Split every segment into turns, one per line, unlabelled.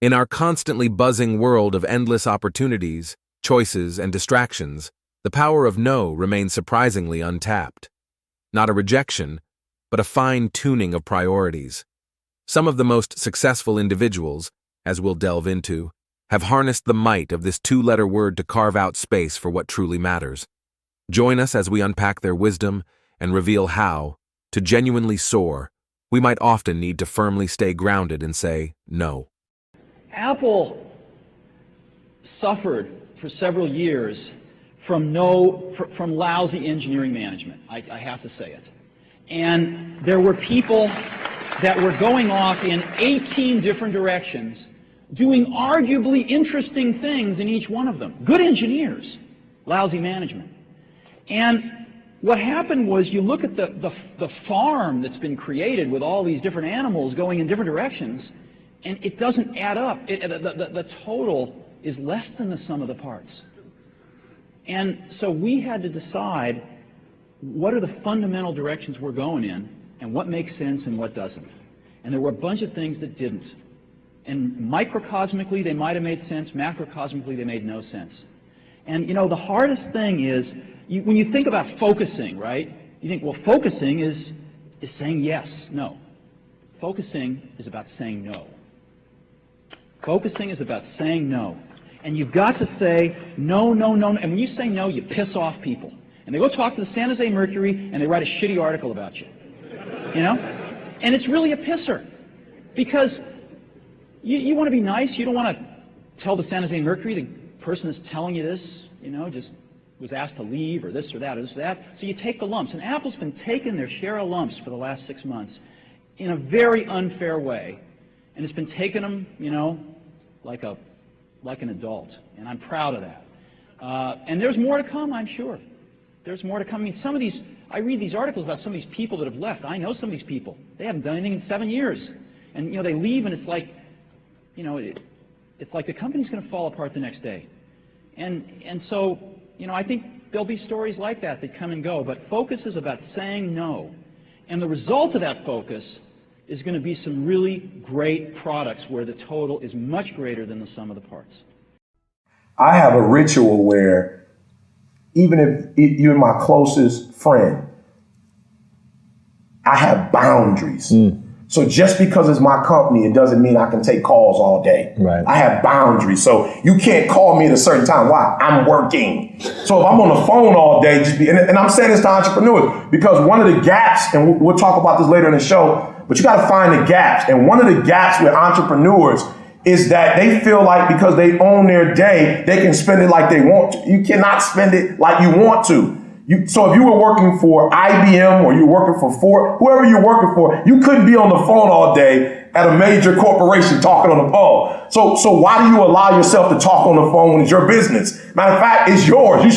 In our constantly buzzing world of endless opportunities, choices, and distractions, the power of no remains surprisingly untapped. Not a rejection, but a fine-tuning of priorities. Some of the most successful individuals, as we'll delve into, have harnessed the might of this two-letter word to carve out space for what truly matters. Join us as we unpack their wisdom and reveal how, to genuinely soar, we might often need to firmly stay grounded and say no.
Apple suffered for several years from lousy engineering management. I have to say it. And there were people that were going off in 18 different directions, doing arguably interesting things in each one of them. Good engineers, lousy management. And what happened was, you look at the farm that's been created with all these different animals going in different directions, and it doesn't add up. The total is less than the sum of the parts. And so we had to decide, what are the fundamental directions we're going in, and what makes sense and what doesn't. And there were a bunch of things that didn't. And microcosmically, they might have made sense. Macrocosmically, they made no sense. And, you know, the hardest thing is, when you think about focusing, right? You think, well, focusing is saying yes. No. Focusing is about saying no. Focusing is about saying no. And you've got to say no, no, no. And when you say no, you piss off people. And they go talk to the San Jose Mercury, and they write a shitty article about you. You know? And it's really a pisser. Because you want to be nice. You don't want to tell the San Jose Mercury, the person that's telling you this, you know, just was asked to leave, or this or that, or this or that. So you take the lumps. And Apple's been taking their share of lumps for the last 6 months in a very unfair way. And it's been taking them, you know, like an adult. And I'm proud of that. And there's more to come, I'm sure. There's more to come. I mean, some of these, I read these articles about some of these people that have left. I know some of these people. They haven't done anything in 7 years. And, you know, they leave, and it's like, you know, it's like the company's going to fall apart the next day. And so, you know, I think there'll be stories like that that come and go. But focus is about saying no. And the result of that focus is going to be some really great products where the total is much greater than the sum of the parts.
I have a ritual where, even if you're my closest friend, I have boundaries. So just because it's my company, it doesn't mean I can take calls all day.
Right.
I have boundaries. So you can't call me at a certain time. Why? I'm working. So if I'm on the phone all day, and I'm saying this to entrepreneurs, because one of the gaps, and we'll talk about this later in the show, but you got to find the gaps. And one of the gaps with entrepreneurs is that they feel like because they own their day, they can spend it like they want to. You cannot spend it like you want to. So if you were working for IBM, or you're working for Ford, whoever you're working for, you couldn't be on the phone all day at a major corporation talking on the phone. So why do you allow yourself to talk on the phone when it's your business? Matter of fact, it's yours. You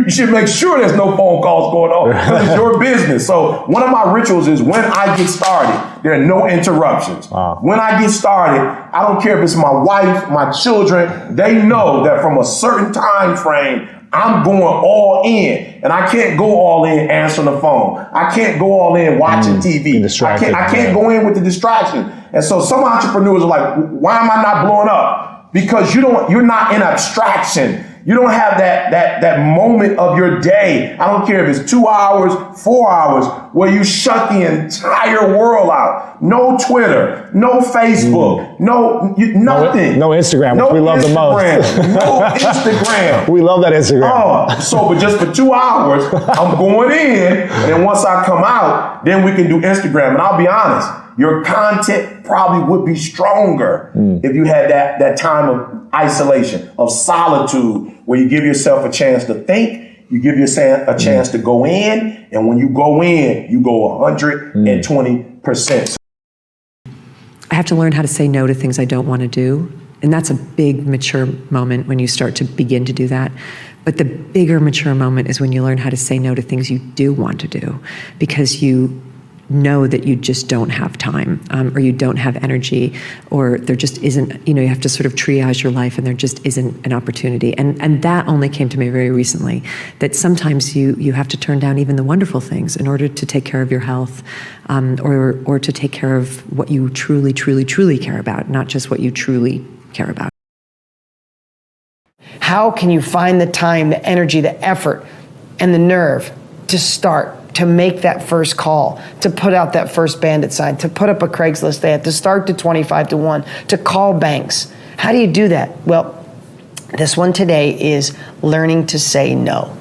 should make sure there's no phone calls going on, because it's your business. So one of my rituals is, when I get started, there are no interruptions.
Wow.
When I get started, I don't care if it's my wife, my children, they know that from a certain time frame, I'm going all in, and I can't go all in answering the phone. I can't go all in watching TV. I can't go in with the distraction. And so some entrepreneurs are like, why am I not blowing up? Because you're not in abstraction. You don't have that moment of your day. I don't care if it's 2 hours, 4 hours, where you shut the entire world out. No Twitter, no Facebook, nothing.
No Instagram, which we love the most.
No Instagram.
We love that Instagram.
But just for 2 hours, I'm going in, and then once I come out, then we can do Instagram. And I'll be honest, your content probably would be stronger if you had that time of isolation, of solitude, where you give yourself a chance to think, you give yourself a chance to go in, and when you go in, you go 120%.
I have to learn how to say no to things I don't want to do. And that's a big mature moment when you start to begin to do that. But the bigger mature moment is when you learn how to say no to things you do want to do, because you know that you just don't have time, or you don't have energy, or there just isn't, you have to sort of triage your life and there just isn't an opportunity. And that only came to me very recently, that sometimes you have to turn down even the wonderful things in order to take care of your health, or to take care of what you truly, truly, truly care about, not just what you truly care about.
How can you find the time, the energy, the effort, and the nerve to start, to make that first call, to put out that first bandit sign, to put up a Craigslist ad, to start to 25 to 1, to call banks? How do you do that? Well, this one today is learning to say no.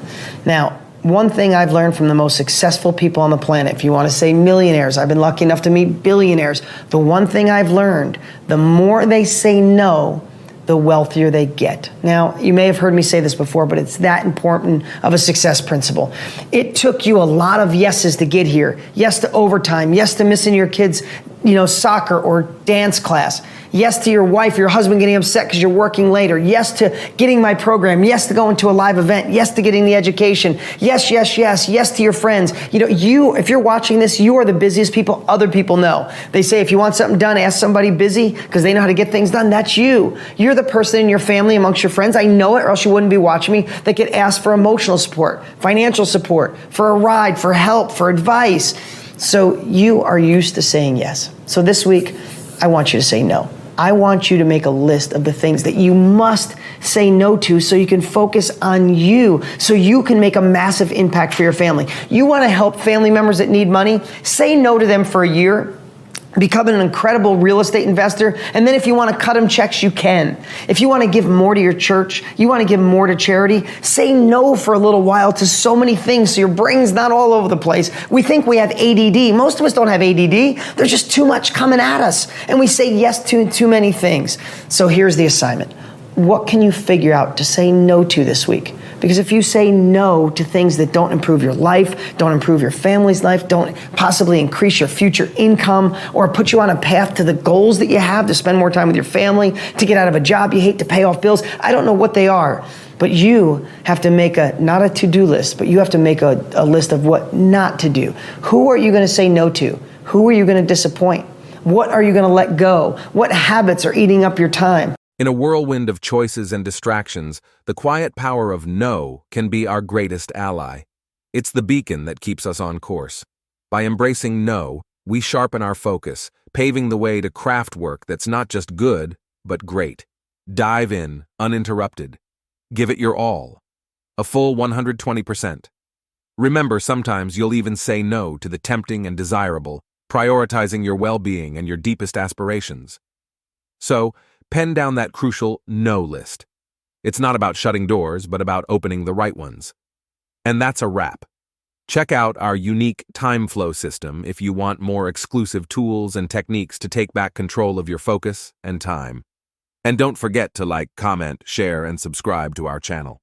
Now, one thing I've learned from the most successful people on the planet, if you want to say millionaires, I've been lucky enough to meet billionaires. The one thing I've learned, the more they say no, the wealthier they get. Now, you may have heard me say this before, but it's that important of a success principle. It took you a lot of yeses to get here. Yes to overtime. Yes to missing your kids' soccer or dance class. Yes to your wife, your husband getting upset because you're working later. Yes to getting my program. Yes to going to a live event. Yes to getting the education. Yes, yes, yes. Yes to your friends. If you're watching this, you are the busiest people other people know. They say if you want something done, ask somebody busy because they know how to get things done. That's you. You're the person in your family, amongst your friends, I know it, or else you wouldn't be watching me, that get asked for emotional support, financial support, for a ride, for help, for advice. So you are used to saying yes. So this week, I want you to say no. I want you to make a list of the things that you must say no to so you can focus on you, so you can make a massive impact for your family. You want to help family members that need money? Say no to them for a year. Become an incredible real estate investor. And then if you want to cut them checks, you can. If you want to give more to your church, you want to give more to charity, say no for a little while to so many things so your brain's not all over the place. We think we have ADD. Most of us don't have ADD. There's just too much coming at us. And we say yes to too many things. So here's the assignment. What can you figure out to say no to this week? Because if you say no to things that don't improve your life, don't improve your family's life, don't possibly increase your future income, or put you on a path to the goals that you have, to spend more time with your family, to get out of a job you hate, to pay off bills, I don't know what they are. But you have to make not a to-do list, but you have to make a list of what not to do. Who are you going to say no to? Who are you going to disappoint? What are you going to let go? What habits are eating up your time?
In a whirlwind of choices and distractions, the quiet power of no can be our greatest ally. It's the beacon that keeps us on course. By embracing no, we sharpen our focus, paving the way to craft work that's not just good, but great. Dive in, uninterrupted. Give it your all. A full 120%. Remember, sometimes you'll even say no to the tempting and desirable, prioritizing your well-being and your deepest aspirations. So, pen down that crucial no list. It's not about shutting doors, but about opening the right ones. And that's a wrap. Check out our unique time flow system if you want more exclusive tools and techniques to take back control of your focus and time. And don't forget to like, comment, share, and subscribe to our channel.